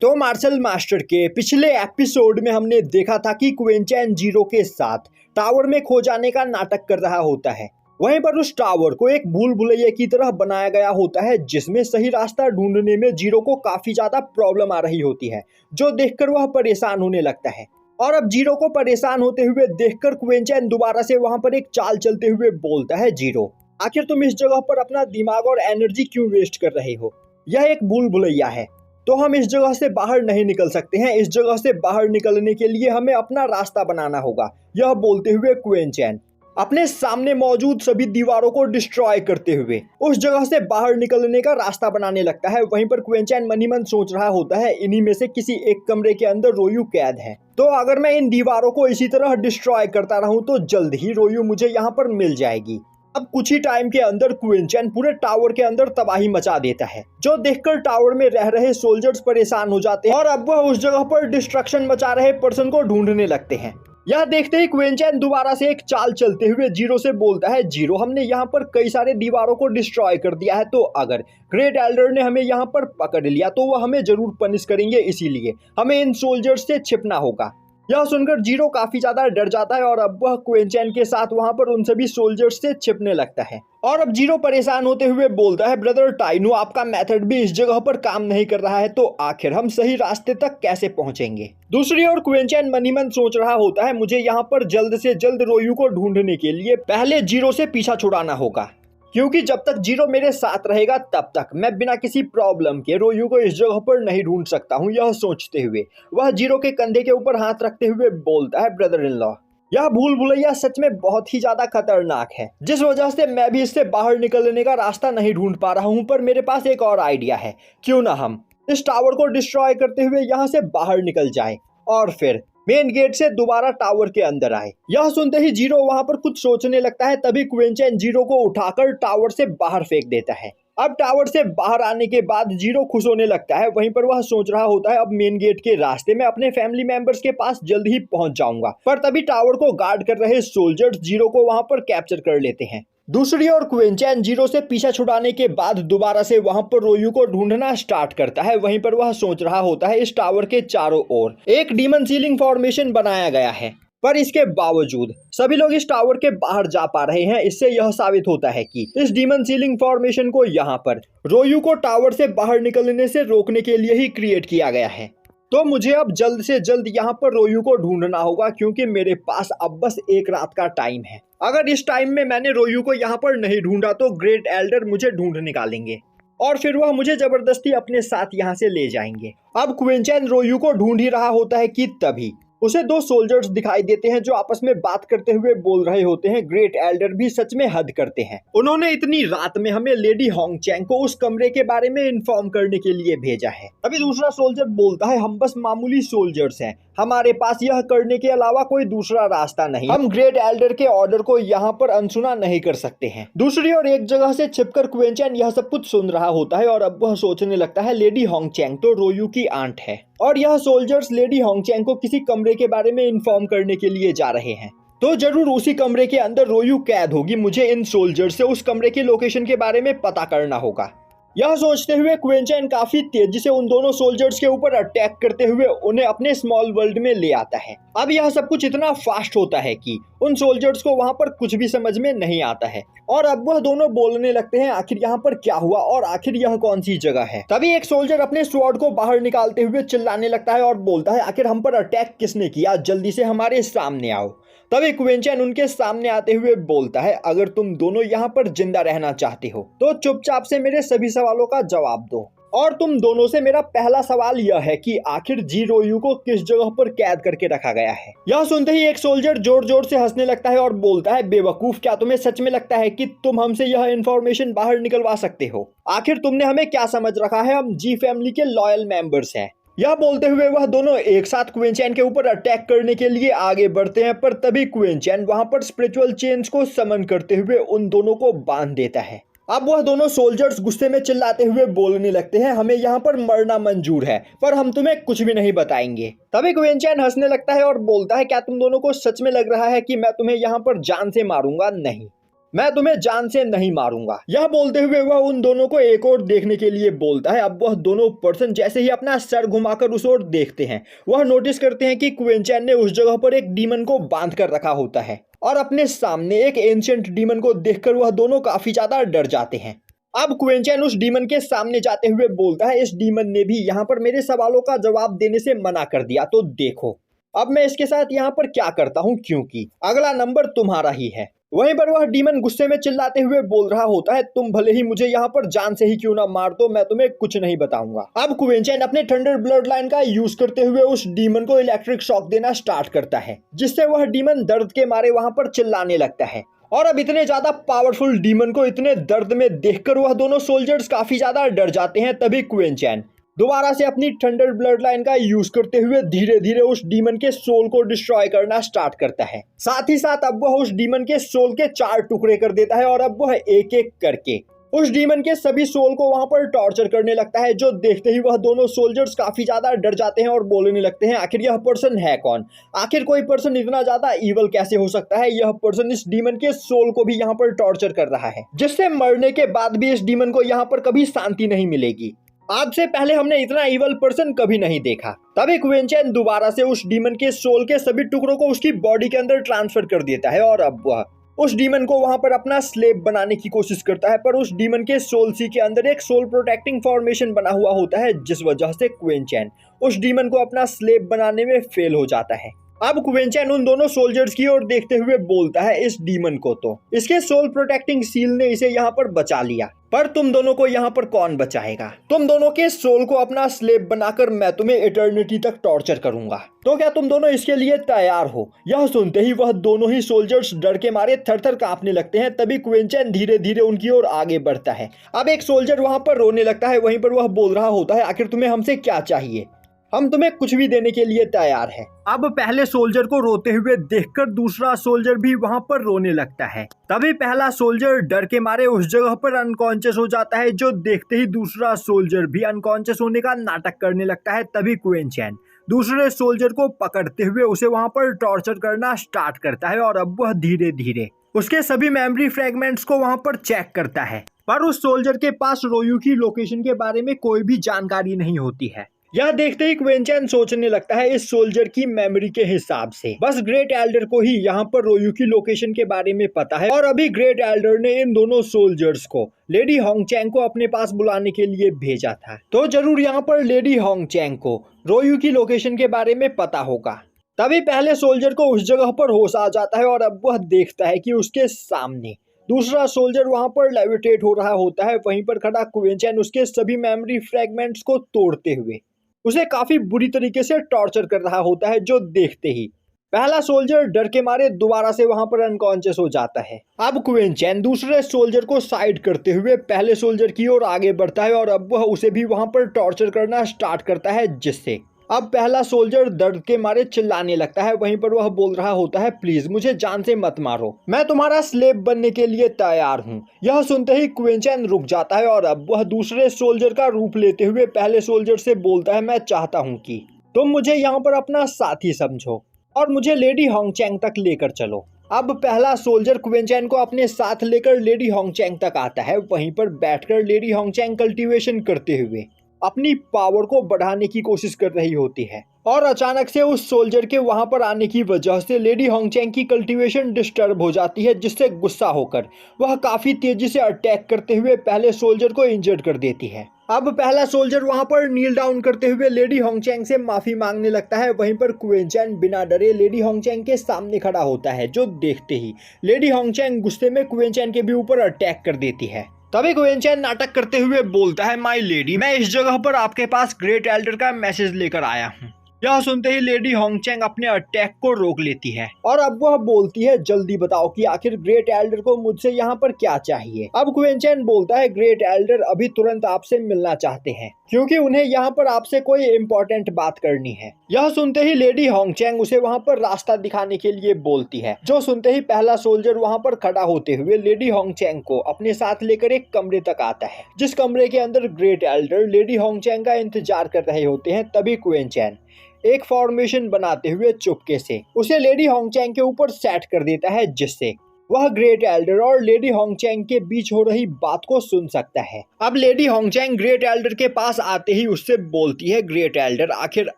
तो martial master के पिछले एपिसोड में हमने देखा था कि क्वेंचैन जीरो के साथ टावर में खो जाने का नाटक कर रहा होता है। वहीं पर उस टावर को एक भूल भुलैया की तरह बनाया गया होता है, जिसमें सही रास्ता ढूंढने में जीरो को काफी ज्यादा प्रॉब्लम आ रही होती है, जो देखकर वह परेशान होने लगता है। और अब जीरो को परेशान होते हुए देखकर क्वेंचैन दोबारा से वहां पर एक चाल चलते हुए बोलता है, जीरो आखिर तुम इस जगह पर अपना दिमाग और एनर्जी क्यों वेस्ट कर रहे हो? यह एक भूल भुलैया है, तो हम इस जगह से बाहर नहीं निकल सकते हैं। इस जगह से बाहर निकलने के लिए हमें अपना रास्ता बनाना होगा। यह बोलते हुए क्वेंचैन अपने सामने मौजूद सभी दीवारों को डिस्ट्रॉय करते हुए उस जगह से बाहर निकलने का रास्ता बनाने लगता है। वहीं पर क्वेंचैन मन ही मन सोच रहा होता है, इन्हीं में से किसी एक कमरे के अंदर रोयू कैद है, तो अगर मैं इन दीवारों को इसी तरह डिस्ट्रॉय करता रहूं तो जल्द ही रोयू मुझे यहाँ पर मिल जाएगी। अब कुछ ही टाइम के अंदर क्वेंचैन पूरे टावर के अंदर तबाही मचा देता है, जो देखकर टावर में रह रहे सोल्जर्स परेशान हो जाते हैं और अब वह उस जगह पर डिस्ट्रक्शन मचा रहे पर्सन को ढूंढने लगते हैं। यह देखते ही क्वेंचैन दोबारा से एक चाल चलते हुए जीरो से बोलता है, जीरो हमने यहाँ पर कई सारे दीवारों को डिस्ट्रॉय कर दिया है, तो अगर ग्रेट एल्डर ने हमें यहाँ पर पकड़ लिया तो वह हमें जरूर पनिश करेंगे, इसीलिए हमें इन सोल्जर्स से छिपना होगा। यह सुनकर जीरो काफी ज्यादा डर जाता है और अब वह क्वेंचैन के साथ वहां पर उन सभी सोल्जर्स से छिपने लगता है। और अब जीरो परेशान होते हुए बोलता है, ब्रदर टाइनू आपका मेथड भी इस जगह पर काम नहीं कर रहा है, तो आखिर हम सही रास्ते तक कैसे पहुंचेंगे? दूसरी ओर क्वेंचैन मन ही मन सोच रहा होता है, मुझे यहाँ पर जल्द से जल्द रोयू को ढूंढने के लिए पहले जीरो से पीछा छुड़ाना होगा, क्योंकि जब तक जीरो मेरे साथ रहेगा तब तक मैं बिना किसी प्रॉब्लम के रोयू को इस जगह पर नहीं ढूंढ सकता हूँ। यह सोचते हुए वह जीरो के कंधे के ऊपर हाथ रखते हुए बोलता है, ब्रदर इन लॉ यह भूल भुलैया सच में बहुत ही ज्यादा खतरनाक है, जिस वजह से मैं भी इससे बाहर निकलने का रास्ता नहीं ढूंढ पा रहा हूँ। पर मेरे पास एक और आइडिया है, क्यों ना हम इस टावर को डिस्ट्रॉय करते हुए यहाँ से बाहर निकल जाए और फिर मेन गेट से दोबारा टावर के अंदर आए। यह सुनते ही जीरो वहां पर कुछ सोचने लगता है, तभी क्वेंचैन जीरो को उठाकर टावर से बाहर फेंक देता है। अब टावर से बाहर आने के बाद जीरो खुश होने लगता है। वहीं पर वह सोच रहा होता है, अब मेन गेट के रास्ते में अपने फैमिली मेंबर्स के पास जल्द ही पहुंच जाऊंगा। पर तभी टावर को गार्ड कर रहे सोल्जर्स जीरो को वहां पर कैप्चर कर लेते हैं। दूसरी ओर क्वेंचैन जीरो से पीछा छुड़ाने के बाद दोबारा से वहां पर रोयू को ढूंढना स्टार्ट करता है। वहीं पर वह सोच रहा होता है, इस टावर के चारों ओर एक डीमन सीलिंग फॉर्मेशन बनाया गया है, पर इसके बावजूद सभी लोग इस टावर के बाहर जा पा रहे हैं। इससे यह साबित होता है कि इस डीमन सीलिंग फॉर्मेशन को यहाँ पर रोयू को टावर से बाहर निकलने से रोकने के लिए ही क्रिएट किया गया है। तो मुझे अब जल्द से जल्द यहाँ पर रोयू को ढूंढना होगा, क्योंकि मेरे पास अब बस एक रात का टाइम है। अगर इस टाइम में मैंने रोयू को यहाँ पर नहीं ढूंढा तो ग्रेट एल्डर मुझे ढूंढ निकालेंगे और फिर वह मुझे जबरदस्ती अपने साथ यहाँ से ले जाएंगे। अब क्वेंचैन रोयू को ढूंढ ही रहा होता है कि तभी उसे दो सोल्जर्स दिखाई देते हैं, जो आपस में बात करते हुए बोल रहे होते हैं, ग्रेट एल्डर भी सच में हद करते हैं। उन्होंने इतनी रात में हमें लेडी होंगचैंग को उस कमरे के बारे में इन्फॉर्म करने के लिए भेजा है। अभी दूसरा सोल्जर बोलता है, हम बस मामूली सोल्जर्स हैं, हमारे पास यह करने के अलावा कोई दूसरा रास्ता नहीं, हम ग्रेट एल्डर के ऑर्डर को यहाँ पर अनसुना नहीं कर सकते हैं। दूसरी ओर एक जगह से छिपकर क्वेंचैन यह सब कुछ सुन रहा होता है और अब वह सोचने लगता है, लेडी होंगचैंग तो रोयू की आंट है और यह सोल्जर्स लेडी होंगचैंग को किसी कमरे के बारे में इन्फॉर्म करने के लिए जा रहे हैं, तो जरूर उसी कमरे के अंदर रोयू कैद होगी। मुझे इन सोल्जर्स से उस कमरे के लोकेशन के बारे में पता करना होगा। यह सोचते हुए क्वेंचैन काफी तेजी से उन दोनों सोल्जर्स के ऊपर अटैक करते हुए उन्हें अपने स्मॉल वर्ल्ड में ले आता है। अब यह सब कुछ इतना फास्ट होता है कि उन सोल्जर्स को वहां पर कुछ भी समझ में नहीं आता है और अब वह दोनों बोलने लगते हैं, आखिर यहाँ पर क्या हुआ और आखिर यह कौन सी जगह है। तभी एक सोल्जर अपने स्वॉर्ड को बाहर निकालते हुए चिल्लाने लगता है और बोलता है, आखिर हम पर अटैक किसने किया, जल्दी से हमारे सामने आओ। तभी क्वेंचैन उनके सामने आते हुए बोलता है, अगर तुम दोनों यहाँ पर जिंदा रहना चाहते हो तो चुपचाप से मेरे सभी सवालों का जवाब दो। और तुम दोनों से मेरा पहला सवाल यह है कि आखिर जी रोयू को किस जगह पर कैद करके रखा गया है। यह सुनते ही एक सोल्जर जोर जोर से हंसने लगता है और बोलता है, बेवकूफ, क्या तुम्हें सच में लगता है कि तुम हमसे यह इंफॉर्मेशन बाहर निकलवा सकते हो? आखिर तुमने हमें क्या समझ रखा है, हम जी फैमिली के लॉयल मेंबर्स हैं। यह बोलते हुए वह दोनों एक साथ क्वेंचैन के ऊपर अटैक करने के लिए आगे बढ़ते हैं, पर तभी क्वेंचैन वहां पर स्पिरिचुअल चेन्स को समन करते हुए उन दोनों को बांध देता है। अब वह दोनों सोल्जर्स गुस्से में चिल्लाते हुए बोलने लगते हैं, हमें यहाँ पर मरना मंजूर है, पर हम तुम्हें कुछ भी नहीं बताएंगे। तभी क्वेंचैन हंसने लगता है और बोलता है, क्या तुम दोनों को सच में लग रहा है कि मैं तुम्हें यहाँ पर जान से मारूंगा? नहीं, मैं तुम्हें जान से नहीं मारूंगा। यह बोलते हुए वह उन दोनों को एक और देखने के लिए बोलता है। अब वह दोनों पर्सन जैसे ही अपना सर घुमाकर उस ओर देखते हैं, वह नोटिस करते हैं कि क्विंचैन ने उस जगह पर एक डीमन को बांध कर रखा होता है और अपने सामने एक एंशिएंट डीमन को देखकर वह दोनों काफी ज्यादा डर जाते हैं। अब क्विंचैन उस डीमन के सामने जाते हुए बोलता है, इस डीमन ने भी यहाँ पर मेरे सवालों का जवाब देने से मना कर दिया, तो देखो अब मैं इसके साथ यहाँ पर क्या करता हूँ, क्योंकि अगला नंबर तुम्हारा ही है। वहीं पर वह डीमन गुस्से में चिल्लाते हुए बोल रहा होता है, तुम भले ही मुझे यहाँ पर जान से ही क्यों ना मार दो, मैं तुम्हें कुछ नहीं बताऊंगा। अब क्विंचैन अपने थंडर ब्लड लाइन का यूज करते हुए उस डीमन को इलेक्ट्रिक शॉक देना स्टार्ट करता है, जिससे वह डीमन दर्द के मारे वहां पर चिल्लाने लगता है। और अब इतने ज्यादा पावरफुल डीमन को इतने दर्द में देखकर वह दोनों सोल्जर्स काफी ज्यादा डर जाते हैं। तभी क्विंचैन दोबारा से अपनी थंडर ब्लड लाइन का यूज करते हुए धीरे धीरे उस डीमन के सोल को डिस्ट्रॉय करना स्टार्ट करता है। साथ ही साथ अब वह उस डीमन के सोल के 4 टुकड़े कर देता है और अब वह एक एक करके उस डीमन के सभी सोल को वहां पर टॉर्चर करने लगता है, जो देखते ही वह दोनों सोल्जर्स काफी ज्यादा डर जाते हैं और बोलने लगते हैं, आखिर यह पर्सन है कौन? आखिर कोई पर्सन इतना ज्यादा इवल कैसे हो सकता है? यह पर्सन इस डीमन के सोल को भी यहाँ पर टॉर्चर कर रहा है, जिससे मरने के बाद भी इस डीमन को यहाँ पर कभी शांति नहीं मिलेगी। आज से पहले हमने इतना इवल पर्सन कभी नहीं देखा। तभी क्विंचैन दोबारा से उस डीमन के सोल के सभी टुकड़ों को उसकी बॉडी के अंदर ट्रांसफर कर देता है और अब वह उस डीमन को वहां पर अपना स्लेव बनाने की कोशिश करता है, पर उस डीमन के सोल सी के अंदर एक सोल प्रोटेक्टिंग फॉर्मेशन बना हुआ होता है, जिस वजह से क्विंचैन उस डीमन को अपना स्लेव बनाने में फेल हो जाता है। अब क्विंचैन उन दोनों सोल्जर्स की ओर देखते हुए बोलता है, इस डीमन को तो इसके सोल प्रोटेक्टिंग सील ने इसे यहाँ पर बचा लिया, पर तुम दोनों को यहाँ पर कौन बचाएगा? तुम दोनों के सोल को अपना स्लेव बनाकर मैं तुम्हें इटर्निटी तक टॉर्चर करूंगा। तो क्या तुम दोनों इसके लिए तैयार हो? यह सुनते ही वह दोनों ही सोल्जर्स डर के मारे थर-थर कांपने लगते हैं। तभी क्विंचैन धीरे धीरे उनकी ओर आगे बढ़ता है। अब एक सोल्जर वहां पर रोने लगता है। वहीं पर वह बोल रहा होता है, आखिर तुम्हें हमसे क्या चाहिए? हम तुम्हें कुछ भी देने के लिए तैयार है। अब पहले सोल्जर को रोते हुए देखकर दूसरा सोल्जर भी वहां पर रोने लगता है। तभी पहला सोल्जर डर के मारे उस जगह पर अनकॉन्शियस हो जाता है, जो देखते ही दूसरा सोल्जर भी अनकॉन्शियस होने का नाटक करने लगता है। तभी क्विंचैन दूसरे सोल्जर को पकड़ते हुए उसे वहां पर टॉर्चर करना स्टार्ट करता है और अब वह धीरे धीरे उसके सभी मेमोरी फ्रेगमेंट्स को वहां पर चेक करता है, पर उस सोल्जर के पास रोयू की लोकेशन के बारे में कोई भी जानकारी नहीं होती है। यह देखते ही क्विंचैन सोचने लगता है, इस सोल्जर की मेमोरी के हिसाब से बस ग्रेट एल्डर को ही यहाँ पर रोयू की लोकेशन के बारे में पता है और अभी ग्रेट एल्डर ने इन दोनों सोल्जर्स को लेडी होंगचैंग को अपने पास बुलाने के लिए भेजा था, तो जरूर यहाँ पर लेडी होंगचैंग को रोयू की लोकेशन के बारे में पता होगा। तभी पहले सोल्जर को उस जगह पर होश आ जाता है और अब वह देखता है कि उसके सामने दूसरा सोल्जर वहां पर लेविटेट हो रहा होता है। वहीं पर खड़ा क्विंचैन उसके सभी मेमोरी फ्रेगमेंट्स को तोड़ते हुए उसे काफी बुरी तरीके से टॉर्चर कर रहा होता है, जो देखते ही पहला सोल्जर डर के मारे दोबारा से वहां पर अनकॉन्शियस हो जाता है। अब क्विंचैन दूसरे सोल्जर को साइड करते हुए पहले सोल्जर की ओर आगे बढ़ता है और अब वह उसे भी वहां पर टॉर्चर करना स्टार्ट करता है, जिससे अब पहला सोल्जर दर्द के मारे चिल्लाने लगता है। वहीं पर वह बोल रहा होता है, प्लीज मुझे जान से मत मारो, मैं तुम्हारा स्लेव बनने के लिए तैयार हूँ। यह सुनते ही क्विंचैन रुक जाता है और अब वह दूसरे सोल्जर का रूप लेते हुए पहले सोल्जर से बोलता है, मैं चाहता हूँ कि तुम मुझे यहाँ पर अपना साथी समझो और मुझे लेडी होंगचैंग तक लेकर चलो। अब पहला सोल्जर क्विंचैन को अपने साथ लेकर लेडी होंगचैंग तक आता है। वहीं पर बैठकर लेडी होंगचैंग कल्टीवेशन करते हुए अपनी पावर को बढ़ाने की कोशिश कर रही होती है और अचानक से उस सोल्जर के वहां पर आने की वजह से लेडी होंगचैंग की कल्टीवेशन डिस्टर्ब हो जाती है, जिससे गुस्सा होकर वह काफी तेजी से अटैक करते हुए पहले सोल्जर को इंजर्ड कर देती है। अब पहला सोल्जर वहां पर नील डाउन करते हुए लेडी होंगचैंग से माफी मांगने लगता है। वहीं पर क्विंचैन बिना डरे लेडी होंगचैंग के सामने खड़ा होता है, जो देखते ही लेडी होंगचैंग गुस्से में क्विंचैन के भी ऊपर अटैक कर देती है। तभी क्विंचैन नाटक करते हुए बोलता है, माय लेडी, मैं इस जगह पर आपके पास ग्रेट एल्डर का मैसेज लेकर आया हूँ। यह सुनते ही लेडी होंगचैंग अपने अटैक को रोक लेती है और अब वह बोलती है, जल्दी बताओ कि आखिर ग्रेट एल्डर को मुझसे यहाँ पर क्या चाहिए। अब क्विंचैन बोलता है, ग्रेट एल्डर अभी तुरंत आपसे मिलना चाहते हैं क्योंकि उन्हें यहाँ पर आपसे कोई इम्पोर्टेंट बात करनी है। यह सुनते ही लेडी होंगचैंग उसे वहाँ पर रास्ता दिखाने के लिए बोलती है, जो सुनते ही पहला सोल्जर वहाँ पर खड़ा होते हुए लेडी होंगचैंग को अपने साथ लेकर एक कमरे तक आता है, जिस कमरे के अंदर ग्रेट एल्डर लेडी होंगचैंग का इंतजार कर रहे होते हैं। तभी क्विंचैन एक फॉर्मेशन बनाते हुए चुपके से उसे लेडी होंगचैंग के ऊपर सेट कर देता है, जिससे वह ग्रेट एल्डर और लेडी होंगचैंग के बीच हो रही बात को सुन सकता है। अब लेडी होंगचैंग ग्रेट एल्डर के पास आते ही उससे बोलती है, ग्रेट एल्डर आखिर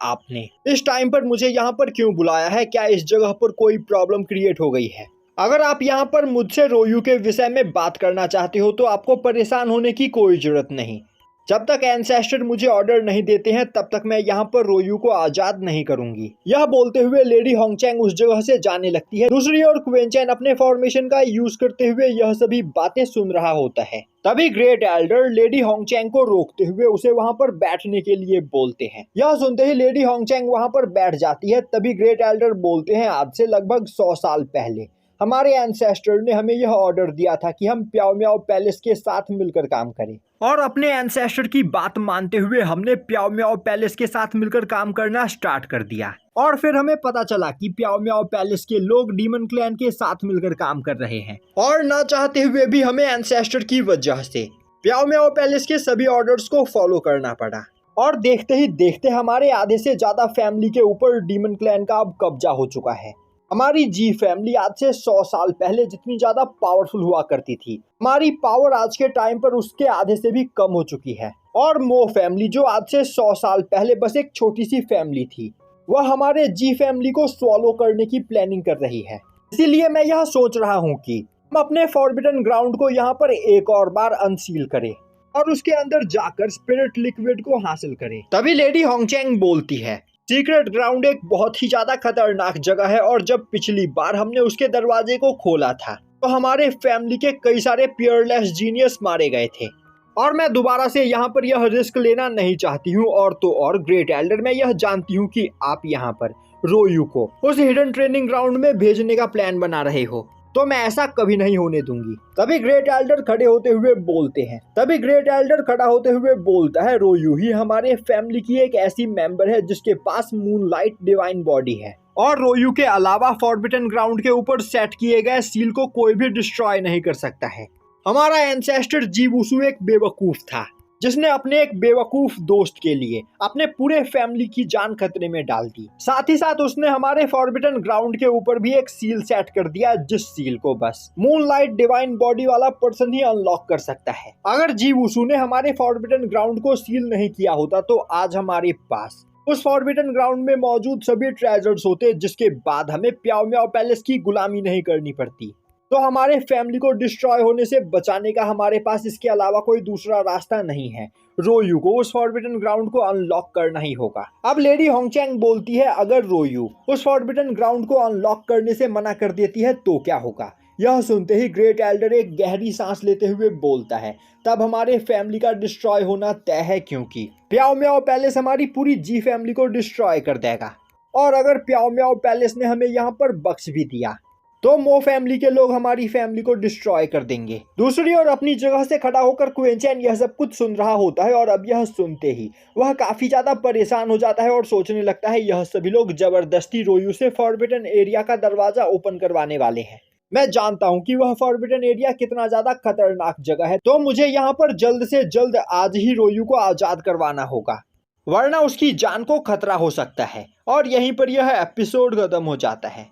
आपने इस टाइम पर मुझे यहाँ पर क्यों बुलाया है? क्या इस जगह पर कोई प्रॉब्लम क्रिएट हो गई है? अगर आप यहाँ पर मुझसे रोयू के विषय में बात करना चाहते हो तो आपको परेशान होने की कोई जरूरत नहीं। जब तक एंसेस्टर मुझे ऑर्डर नहीं देते हैं तब तक मैं यहाँ पर रोयू को आजाद नहीं करूंगी। यह बोलते हुए लेडी होंगचैंग उस जगह से जाने लगती है। दूसरी ओर क्वेंचैन अपने फॉर्मेशन का यूज करते हुए यह सभी बातें सुन रहा होता है। तभी ग्रेट एल्डर लेडी होंगचैंग को रोकते हुए उसे वहां पर बैठने के लिए बोलते हैं। यह सुनते ही लेडी होंगचैंग वहां पर बैठ जाती है। तभी ग्रेट एल्डर बोलते हैं, आज से लगभग 100 साल पहले हमारे एंसेस्टर ने हमें यह ऑर्डर दिया था कि हम प्याओ म्याओ पैलेस के साथ मिलकर काम करें, और अपने एंसेस्टर की बात मानते हुए हमने प्याओ म्याओ पैलेस के साथ मिलकर काम करना स्टार्ट कर दिया। और फिर हमें पता चला कि प्याओ म्याओ पैलेस के लोग डीमन क्लैन के साथ मिलकर काम कर रहे हैं, और ना चाहते हुए भी हमें एंसेस्टर की वजह से प्याओ म्याओ पैलेस के सभी ऑर्डर्स को फॉलो करना पड़ा। और देखते ही देखते हमारे आधे से ज्यादा फैमिली के ऊपर डीमन क्लैन का अब कब्जा हो चुका है। हमारी जी फैमिली आज से 100 साल पहले जितनी ज्यादा पावरफुल हुआ करती थी, हमारी पावर आज के टाइम पर उसके आधे से भी कम हो चुकी है। और मो फैमिली जो आज से 100 साल पहले बस एक छोटी सी फैमिली थी, वह हमारे जी फैमिली को स्वॉलो करने की प्लानिंग कर रही है। इसीलिए मैं यह सोच रहा हूँ कि हम अपने फॉरबिडन ग्राउंड को यहाँ पर एक और बार अनसील करें और उसके अंदर जाकर स्पिरिट लिक्विड को हासिल करें। तभी लेडी होंगचैंग बोलती है, सीक्रेट ग्राउंड एक बहुत ही ज्यादा खतरनाक जगह है, और जब पिछली बार हमने उसके दरवाजे को खोला था तो हमारे फैमिली के कई सारे पियरलेस जीनियस मारे गए थे, और मैं दोबारा से यहाँ पर यह रिस्क लेना नहीं चाहती हूँ। और तो और ग्रेट एल्डर, मैं यह जानती हूँ कि आप यहाँ पर रोयू को उस हिडन ट्रेनिंग ग्राउंड में भेजने का प्लान बना रहे हो, तो मैं ऐसा कभी नहीं होने दूंगी। तभी ग्रेट एल्डर खड़े होते हुए बोलते हैं। तभी ग्रेट एल्डर खड़ा होते हुए बोलता है, रोयू ही हमारे फैमिली की एक ऐसी मेंबर है जिसके पास मूनलाइट डिवाइन बॉडी है, और रोयू के अलावा फॉरबिडन ग्राउंड के ऊपर सेट किए गए सील को कोई भी डिस्ट्रॉय नहीं कर सकता है। हमारा एंसेस्टर जीवुसु एक बेवकूफ था जिसने अपने एक बेवकूफ दोस्त के लिए अपने पूरे फैमिली की जान खतरे में डाल दी। साथ ही साथ उसने हमारे फॉरबिडन ग्राउंड के ऊपर भी एक सील सेट कर दिया, जिस सील को बस मूनलाइट डिवाइन बॉडी वाला पर्सन ही अनलॉक कर सकता है। अगर जीवुसु ने हमारे फॉरबिडन ग्राउंड को सील नहीं किया होता तो आज हमारे पास उस फॉरबिडन ग्राउंड में मौजूद सभी ट्रेजर्स होते, जिसके बाद हमें प्याओ म्याओ पैलेस की गुलामी नहीं करनी पड़ती। तो हमारे फैमिली को डिस्ट्रॉय होने से बचाने का हमारे पास इसके अलावा कोई दूसरा रास्ता नहीं है। रोयू को उस फॉरबिडन ग्राउंड को अनलॉक करना ही होगा। अब लेडी होंगचैंग बोलती है, अगर रोयू उस फॉरबिडन ग्राउंड को अनलॉक करने से मना कर देती है तो क्या होगा? यह सुनते ही ग्रेट एल्डर एक गहरी सांस लेते हुए बोलता है, तब हमारे फैमिली का डिस्ट्रॉय होना तय है, क्योंकि प्याओ म्याओ पैलेस हमारी पूरी जी फैमिली को डिस्ट्रॉय कर देगा। और अगर प्याओ म्याओ पैलेस ने हमें यहाँ पर बख्श भी दिया तो मो फैमिली के लोग हमारी फैमिली को डिस्ट्रॉय कर देंगे। दूसरी ओर अपनी जगह से खड़ा होकर क्वेंचैन यह सब कुछ सुन रहा होता है, और अब यह सुनते ही वह काफी ज्यादा परेशान हो जाता है और सोचने लगता है, यह सभी लोग जबरदस्ती रोयू से फॉरबिडन एरिया का दरवाजा ओपन करवाने वाले हैं। मैं जानता हूँ कि वह फॉरबिडन एरिया कितना ज्यादा खतरनाक जगह है, तो मुझे यहाँ पर जल्द से जल्द आज ही रोयू को आजाद करवाना होगा, वरना उसकी जान को खतरा हो सकता है। और यहीं पर यह एपिसोड खत्म हो जाता है।